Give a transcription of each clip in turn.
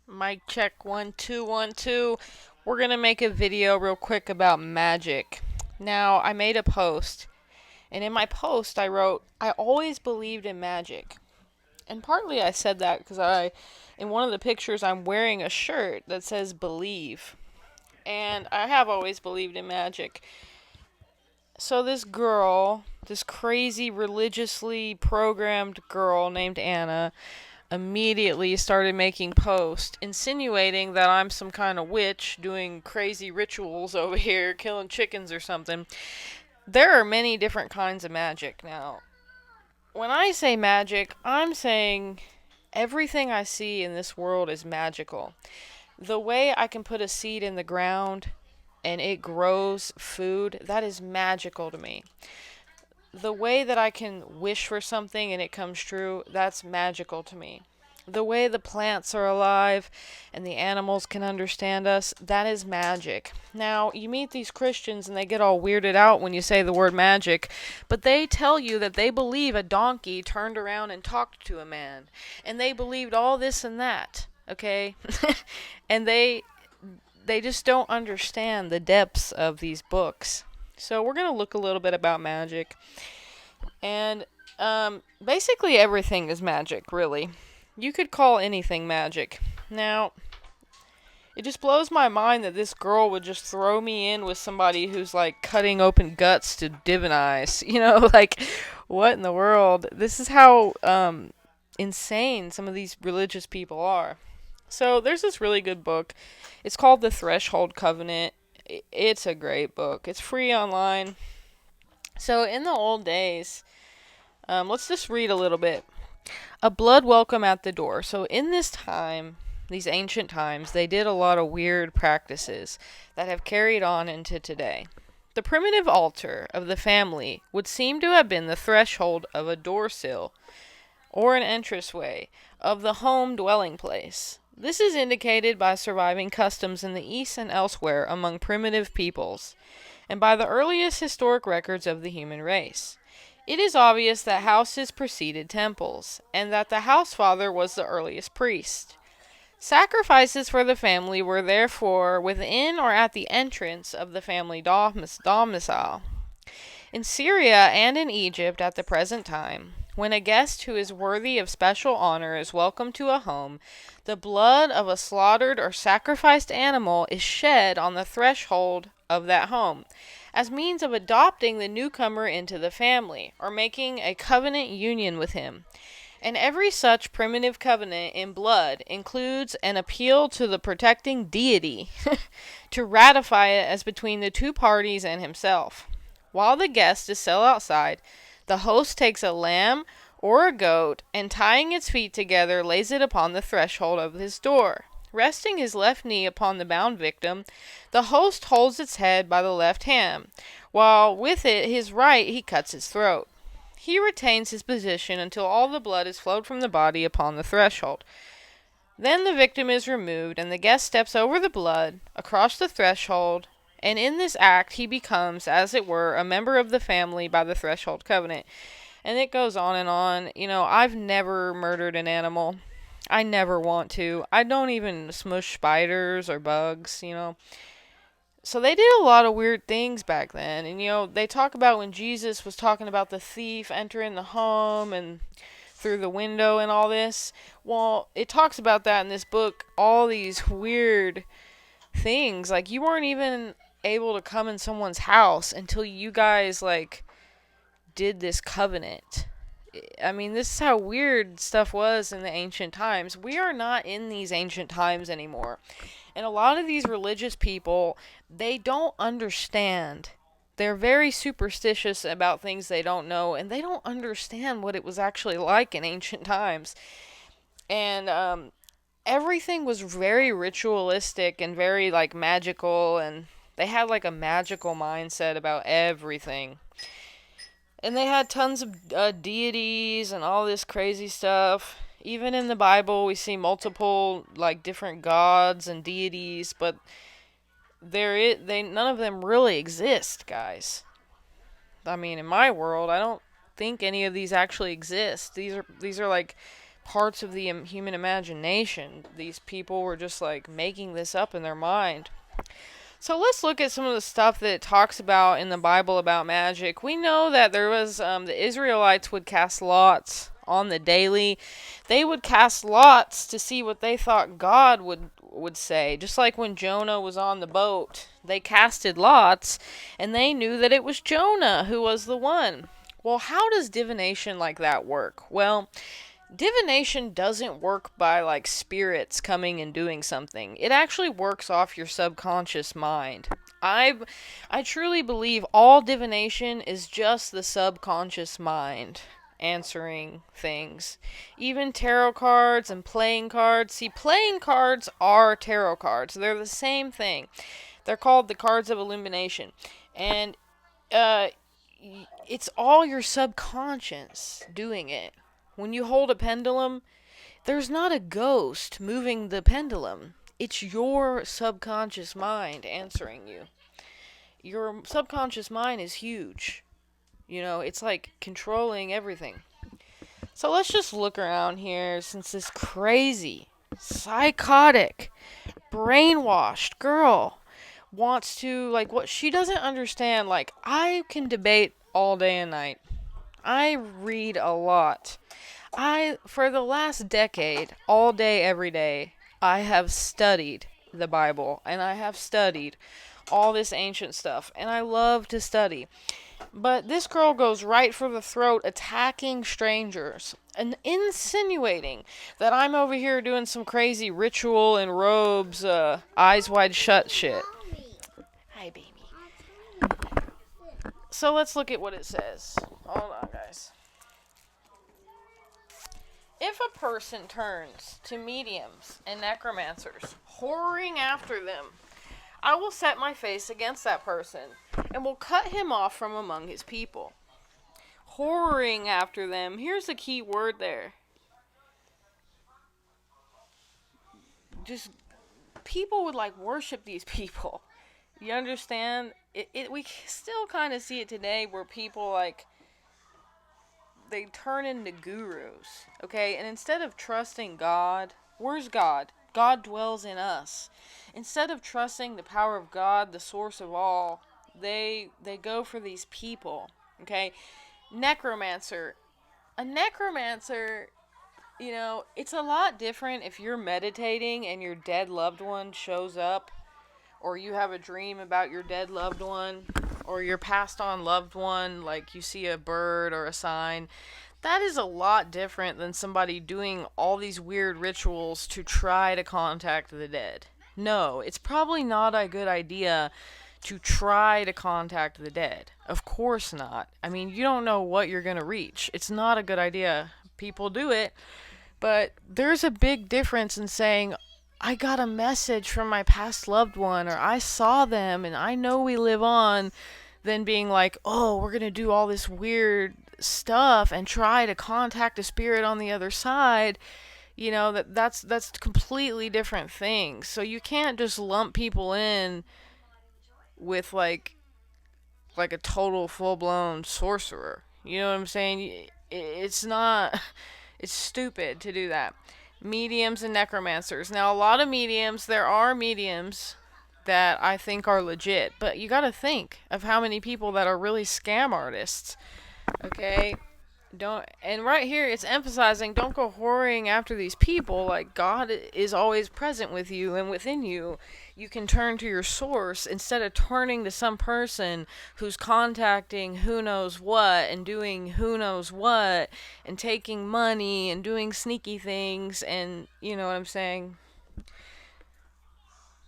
Mic check 1 2 1 2. We're gonna make a video real quick about magic. Now, I made a post, and in my post, I wrote, I always believed in magic. And partly I said that because in one of the pictures, I'm wearing a shirt that says believe. And I have always believed in magic. So, this girl, this crazy religiously programmed girl named Anna, immediately started making posts insinuating that I'm some kind of witch doing crazy rituals over here, killing chickens or something. There are many different kinds of magic. Now, when I say magic, I'm saying everything I see in this world is magical. The way I can put a seed in the ground and it grows food, that is magical to me. The way that I can wish for something and it comes true, that's magical to me. The way the plants are alive and the animals can understand us, that is magic. Now, you meet these Christians and they get all weirded out when you say the word magic, but they tell you that they believe a donkey turned around and talked to a man, and they believed all this and that, okay? And they just don't understand the depths of these books. So, we're going to look a little bit about magic. And basically, everything is magic, really. You could call anything magic. Now, it just blows my mind that this girl would just throw me in with somebody who's like cutting open guts to divinize. Like, what in the world? This is how insane some of these religious people are. So, there's this really good book. It's called The Threshold Covenant. It's a great book. It's free online. So, in the old days, let's just read a little bit. A blood welcome at the door. So, in this time, these ancient times, they did a lot of weird practices that have carried on into today. The primitive altar of the family would seem to have been the threshold of a door sill or an entranceway of the home dwelling place. This is indicated by surviving customs in the East and elsewhere among primitive peoples, and by the earliest historic records of the human race. It is obvious that houses preceded temples, and that the housefather was the earliest priest. Sacrifices for the family were therefore within or at the entrance of the family domicile. In Syria and in Egypt at the present time, when a guest who is worthy of special honor is welcomed to a home, the blood of a slaughtered or sacrificed animal is shed on the threshold of that home, as means of adopting the newcomer into the family, or making a covenant union with him. And every such primitive covenant in blood includes an appeal to the protecting deity to ratify it as between the two parties and himself. While the guest is still outside, the host takes a lamb or a goat and, tying its feet together, lays it upon the threshold of his door. Resting his left knee upon the bound victim, the host holds its head by the left hand, while with it his right he cuts its throat. He retains his position until all the blood is flowed from the body upon the threshold. Then the victim is removed, and the guest steps over the blood, across the threshold, and in this act he becomes, as it were, a member of the family by the threshold covenant. And it goes on and on. I've never murdered an animal. I never want to. I don't even smush spiders or bugs. So they did a lot of weird things back then. And, they talk about when Jesus was talking about the thief entering the home and through the window and all this. Well, it talks about that in this book, all these weird things. Like, you weren't even able to come in someone's house until you guys, like, did this covenant. I mean, this is how weird stuff was in the ancient times. We are not in these ancient times anymore. And a lot of these religious people, they don't understand. They're very superstitious about things they don't know, and they don't understand what it was actually like in ancient times. And everything was very ritualistic and very, like, magical, and they had, like, a magical mindset about everything. And they had tons of deities and all this crazy stuff. Even in the Bible, we see multiple, like, different gods and deities, but none of them really exist, guys. I mean, in my world, I don't think any of these actually exist. These are like parts of the human imagination. These people were just like making this up in their mind. So let's look at some of the stuff that it talks about in the Bible about magic. We know that there was the Israelites would cast lots on the daily. They would cast lots to see what they thought God would say. Just like when Jonah was on the boat, they casted lots and they knew that it was Jonah who was the one. Well, how does divination like that work? Well, divination doesn't work by like spirits coming and doing something. It actually works off your subconscious mind. I truly believe all divination is just the subconscious mind answering things. Even tarot cards and playing cards. See, playing cards are tarot cards. They're the same thing. They're called the cards of illumination. And it's all your subconscious doing it. When you hold a pendulum, there's not a ghost moving the pendulum. It's your subconscious mind answering you. Your subconscious mind is huge. You know, it's like controlling everything. So let's just look around here since this crazy, psychotic, brainwashed girl wants to, like, what she doesn't understand. Like, I can debate all day and night. I read a lot. For the last decade, all day, every day, I have studied the Bible, and I have studied all this ancient stuff, and I love to study. But this girl goes right for the throat, attacking strangers, and insinuating that I'm over here doing some crazy ritual in robes, eyes wide shut shit. Hi, baby. So let's look at what it says. Hold on, guys. If a person turns to mediums and necromancers, whoring after them, I will set my face against that person and will cut him off from among his people. Whoring after them. Here's the key word there. Just people would like worship these people. You understand? We still kind of see it today where people like they turn into gurus, okay? And instead of trusting God, where's God? God dwells in us. Instead of trusting the power of God, the source of all, they go for these people, okay? Necromancer. A necromancer, you know, it's a lot different if you're meditating and your dead loved one shows up, or you have a dream about your dead loved one, or your passed on loved one, like you see a bird or a sign. That is a lot different than somebody doing all these weird rituals to try to contact the dead. No, it's probably not a good idea to try to contact the dead. Of course not. I mean, you don't know what you're going to reach. It's not a good idea. People do it. But there's a big difference in saying, I got a message from my past loved one, or I saw them and I know we live on, than being like, oh, we're going to do all this weird stuff and try to contact a spirit on the other side. You know, that's completely different things. So you can't just lump people in with like a total full-blown sorcerer. You know what I'm saying? It's not, it's stupid to do that. Mediums and necromancers. Now, a lot of mediums, there are mediums that I think are legit, but you gotta think of how many people that are really scam artists. Okay? And right here it's emphasizing, don't go whoring after these people. Like, God is always present with you and within you. You can turn to your source instead of turning to some person who's contacting who knows what and doing who knows what and taking money and doing sneaky things, and you know what I'm saying?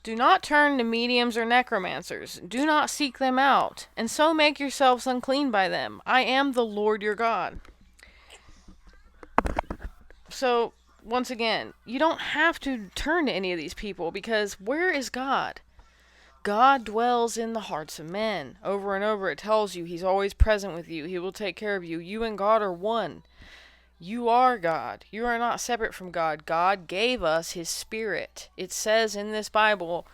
Do not turn to mediums or necromancers. Do not seek them out, and so make yourselves unclean by them. I am the Lord your God. So, once again, you don't have to turn to any of these people, because where is God? God dwells in the hearts of men. Over and over it tells you He's always present with you. He will take care of you. You and God are one. You are God. You are not separate from God. God gave us His Spirit. It says in this Bible,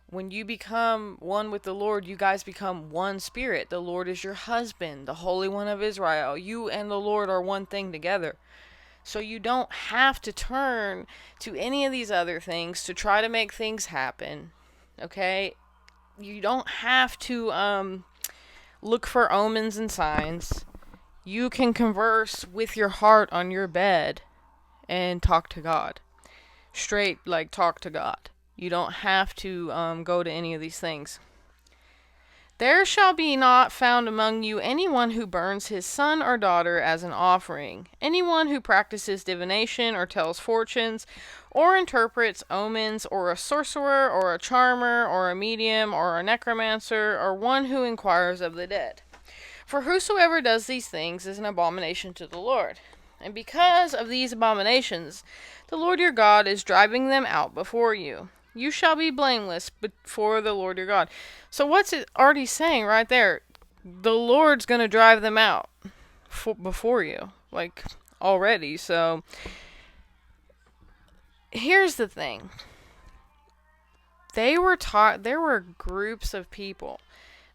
when you become one with the Lord, you guys become one spirit. The Lord is your husband, the Holy One of Israel. You and the Lord are one thing together. So you don't have to turn to any of these other things to try to make things happen. Okay? You don't have to look for omens and signs. You can converse with your heart on your bed and talk to God. Straight, like, talk to God. You don't have to go to any of these things. There shall be not found among you anyone who burns his son or daughter as an offering, anyone who practices divination or tells fortunes, or interprets omens, or a sorcerer, or a charmer, or a medium, or a necromancer, or one who inquires of the dead. For whosoever does these things is an abomination to the Lord. And because of these abominations, the Lord your God is driving them out before you. You shall be blameless before the Lord your God. So what's it already saying right there? The Lord's going to drive them out before you, like, already. So here's the thing. There were groups of people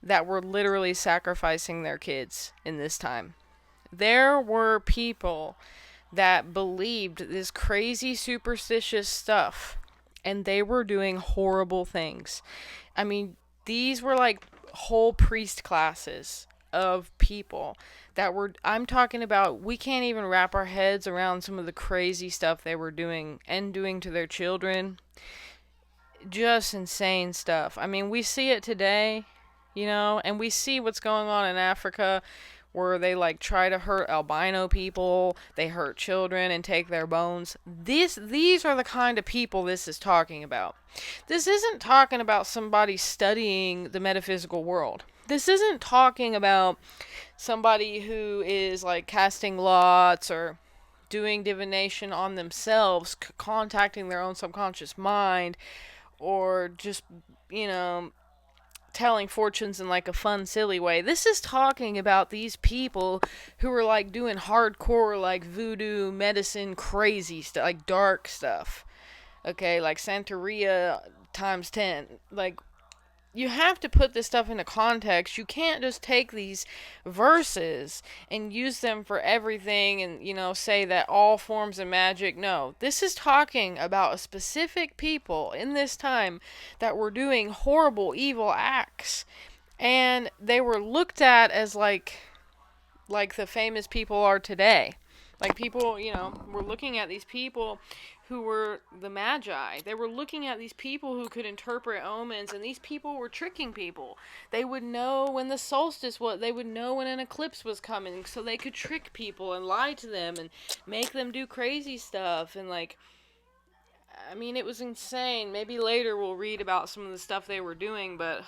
that were literally sacrificing their kids in this time. There were people that believed this crazy superstitious stuff, and they were doing horrible things. I mean, these were like whole priest classes of people that were, I'm talking about, we can't even wrap our heads around some of the crazy stuff they were doing and doing to their children. Just insane stuff. I mean, we see it today, and we see what's going on in Africa, where they like try to hurt albino people, they hurt children and take their bones. These are the kind of people this is talking about. This isn't talking about somebody studying the metaphysical world. This isn't talking about somebody who is like casting lots or doing divination on themselves, contacting their own subconscious mind, or just, telling fortunes in like a fun, silly way. This is talking about these people who are like doing hardcore, like voodoo, medicine, crazy stuff, like dark stuff. Okay, like Santeria times 10. Like, you have to put this stuff into context. You can't just take these verses and use them for everything and, say that all forms of magic. No, this is talking about a specific people in this time that were doing horrible, evil acts. And they were looked at as like the famous people are today. Like, people, were looking at these people who were the magi. They were looking at these people who could interpret omens, and these people were tricking people. They would know when the solstice was, they would know when an eclipse was coming, so they could trick people and lie to them and make them do crazy stuff. And like, I mean, it was insane. Maybe later we'll read about some of the stuff they were doing, but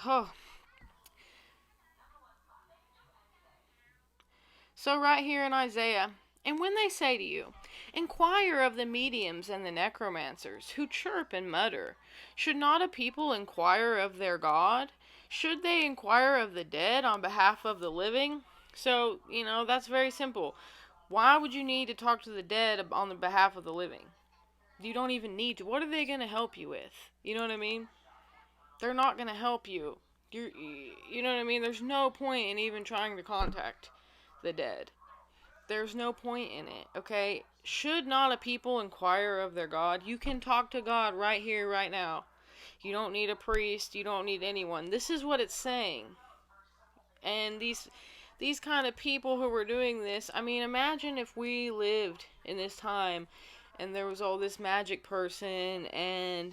So right here in Isaiah, and when they say to you, inquire of the mediums and the necromancers, who chirp and mutter, should not a people inquire of their God? Should they inquire of the dead on behalf of the living? So, that's very simple. Why would you need to talk to the dead on the behalf of the living? You don't even need to. What are they going to help you with? You know what I mean? They're not going to help you. You know what I mean? There's no point in even trying to contact the dead. There's no point in it, okay? Should not a people inquire of their God? You can talk to God right here, right now. You don't need a priest. You don't need anyone. This is what it's saying. And these kind of people who were doing this, I mean, imagine if we lived in this time and there was all this magic person and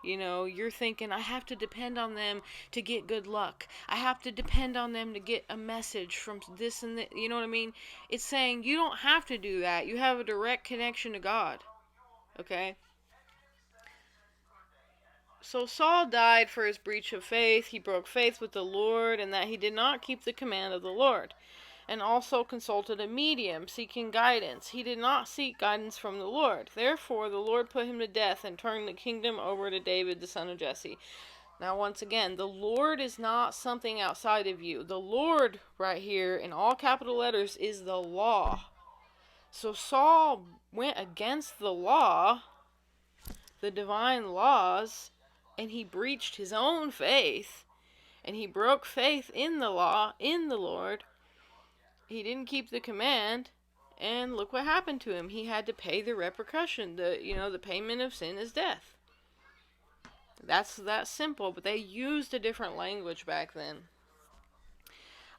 you're thinking, I have to depend on them to get good luck. I have to depend on them to get a message from this and that. You know what I mean? It's saying you don't have to do that. You have a direct connection to God. Okay? So Saul died for his breach of faith. He broke faith with the Lord, and that he did not keep the command of the Lord. And also consulted a medium, seeking guidance. He did not seek guidance from the Lord. Therefore, the Lord put him to death and turned the kingdom over to David, the son of Jesse. Now, once again, the Lord is not something outside of you. The Lord, right here, in all capital letters, is the law. So Saul went against the law, the divine laws, and he breached his own faith, and he broke faith in the law, in the Lord. He didn't keep the command, And look what happened to him. He had to pay the repercussion. The payment of sin is death. That's that simple, but they used a different language back then.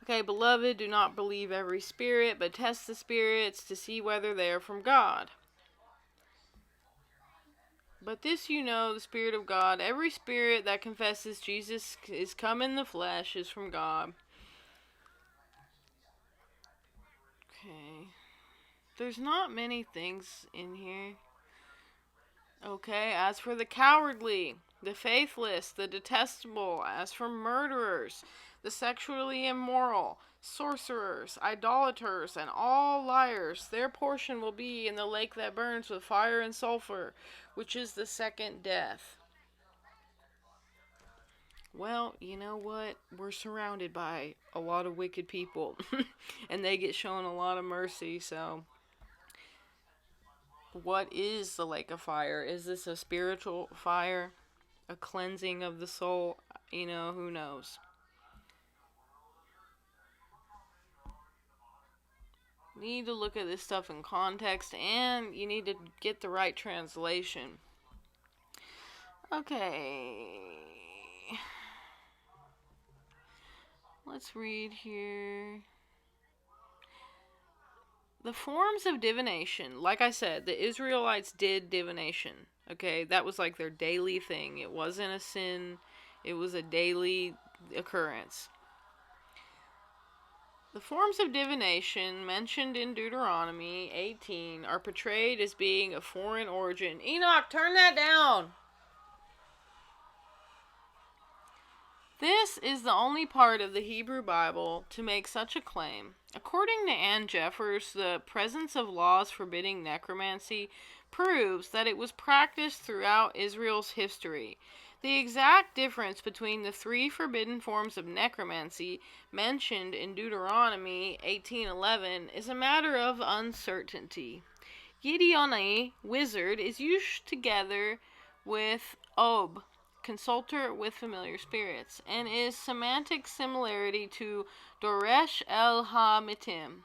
Okay, beloved, do not believe every spirit, but test the spirits to see whether they are from God. But this the Spirit of God. Every spirit that confesses Jesus is come in the flesh is from God. Okay. There's not many things in here. Okay, as for the cowardly, the faithless, the detestable, as for murderers, the sexually immoral, sorcerers, idolaters, and all liars, their portion will be in the lake that burns with fire and sulfur, which is the second death. Well, you know what? We're surrounded by a lot of wicked people, and they get shown a lot of mercy, so... What is the lake of fire? Is this a spiritual fire? A cleansing of the soul? Who knows? You need to look at this stuff in context, and you need to get the right translation. Okay. Let's read here. The forms of divination, like I said, the Israelites did divination. Okay, that was like their daily thing. It wasn't a sin, it was a daily occurrence. The forms of divination mentioned in Deuteronomy 18 are portrayed as being of foreign origin. Enoch, turn that down! This is the only part of the Hebrew Bible to make such a claim. According to Ann Jeffers, the presence of laws forbidding necromancy proves that it was practiced throughout Israel's history. The exact difference between the three forbidden forms of necromancy mentioned in Deuteronomy 18:11 is a matter of uncertainty. Gideoni, wizard, is used together with Ob, consulter with familiar spirits, and is semantic similarity to Doresh el-Ha-Mitim,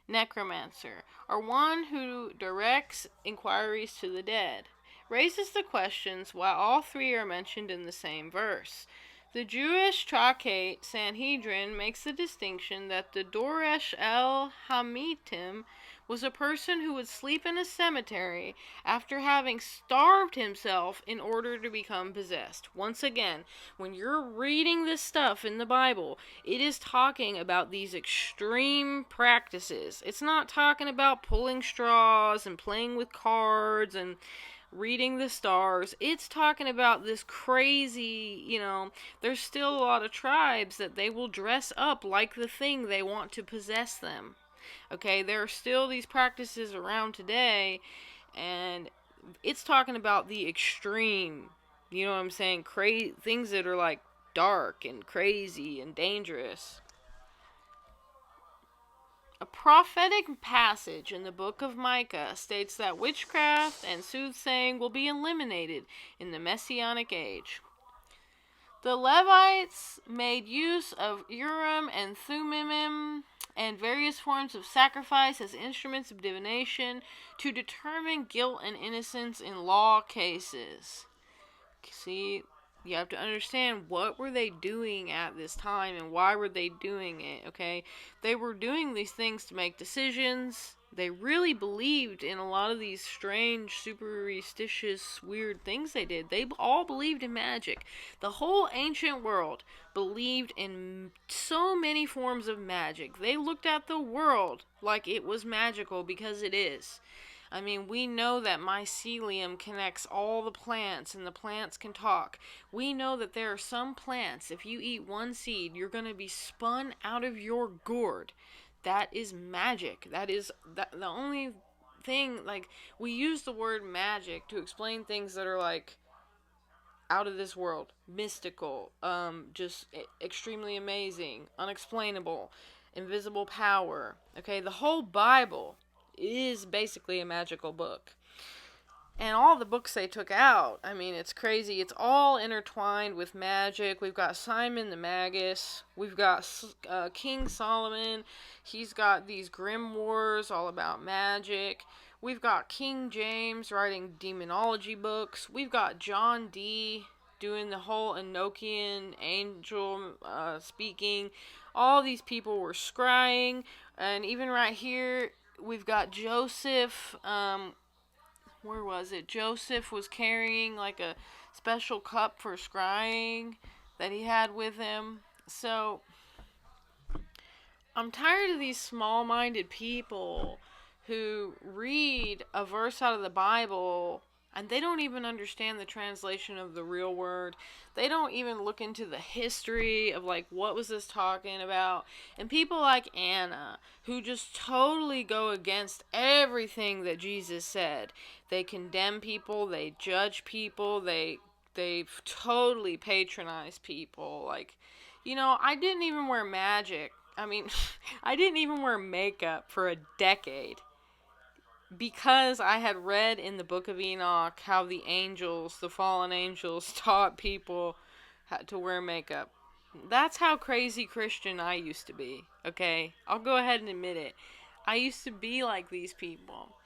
necromancer, or one who directs inquiries to the dead. Raises the questions why all three are mentioned in the same verse. The Jewish tractate Sanhedrin makes the distinction that the Doresh el-Ha-Mitim was a person who would sleep in a cemetery after having starved himself in order to become possessed. Once again, when you're reading this stuff in the Bible, it is talking about these extreme practices. It's not talking about pulling straws and playing with cards and reading the stars. It's talking about this crazy, there's still a lot of tribes that they will dress up like the thing they want to possess them. Okay, there are still these practices around today, and it's talking about the extreme, you know what I'm saying, things that are like dark and crazy and dangerous. A prophetic passage in the book of Micah states that witchcraft and soothsaying will be eliminated in the Messianic age. The Levites made use of Urim and Thummim and various forms of sacrifice as instruments of divination to determine guilt and innocence in law cases. See, you have to understand what were they doing at this time and why were they doing it, okay? They were doing these things to make decisions. They really believed in a lot of these strange, superstitious, weird things they did. They all believed in magic. The whole ancient world believed in so many forms of magic. They looked at the world like it was magical because it is. I mean, we know that mycelium connects all the plants and the plants can talk. We know that there are some plants, if you eat one seed, you're going to be spun out of your gourd. That is magic. That is the only thing, like, we use the word magic to explain things that are, like, out of this world, mystical, just extremely amazing, unexplainable, invisible power. Okay, the whole Bible is basically a magical book. and all the books they took out. I mean, it's crazy. It's all intertwined with magic. We've got Simon the Magus. We've got King Solomon. He's got these grimoires all about magic. We've got King James writing demonology books. We've got John Dee doing the whole Enochian angel speaking. All these people were scrying. And even right here, we've got Joseph. Where was it? Joseph was carrying like a special cup for scrying that he had with him. So I'm tired of these small-minded people who read a verse out of the Bible and they don't even understand the translation of the real word. They don't even look into the history of like what was this talking about. And people like Anna who just totally go against everything that Jesus said. They condemn people, they judge people, they totally patronize people. Like, I didn't even wear magic. I mean, I didn't even wear makeup for a decade because I had read in the book of Enoch how the angels, the fallen angels, taught people how to wear makeup. That's how crazy Christian I used to be, okay? I'll go ahead and admit it. I used to be like these people,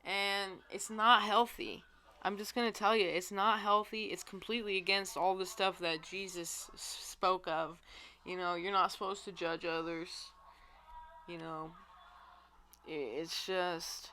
and it's not healthy. I'm just going to tell you, it's not healthy. It's completely against all the stuff that Jesus spoke of. You're not supposed to judge others. It's just,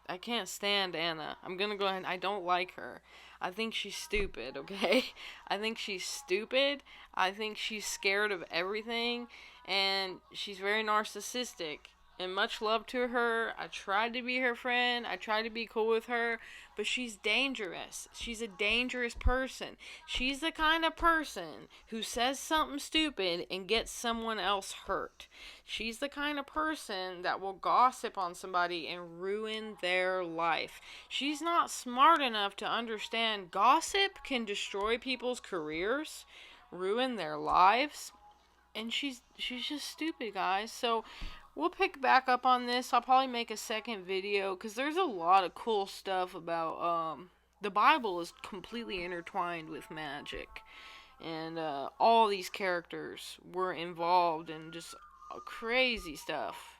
I can't stand Anna. I'm gonna go ahead. I don't like her. I think she's stupid, okay? I think she's stupid. I think she's scared of everything. And she's very narcissistic. And much love to her. I tried to be her friend. I tried to be cool with her. But she's dangerous. She's a dangerous person. She's the kind of person who says something stupid and gets someone else hurt. She's the kind of person that will gossip on somebody and ruin their life. She's not smart enough to understand gossip can destroy people's careers, ruin their lives. And she's just stupid, guys. So we'll pick back up on this. I'll probably make a second video because there's a lot of cool stuff about the Bible is completely intertwined with magic, and all these characters were involved in just crazy stuff.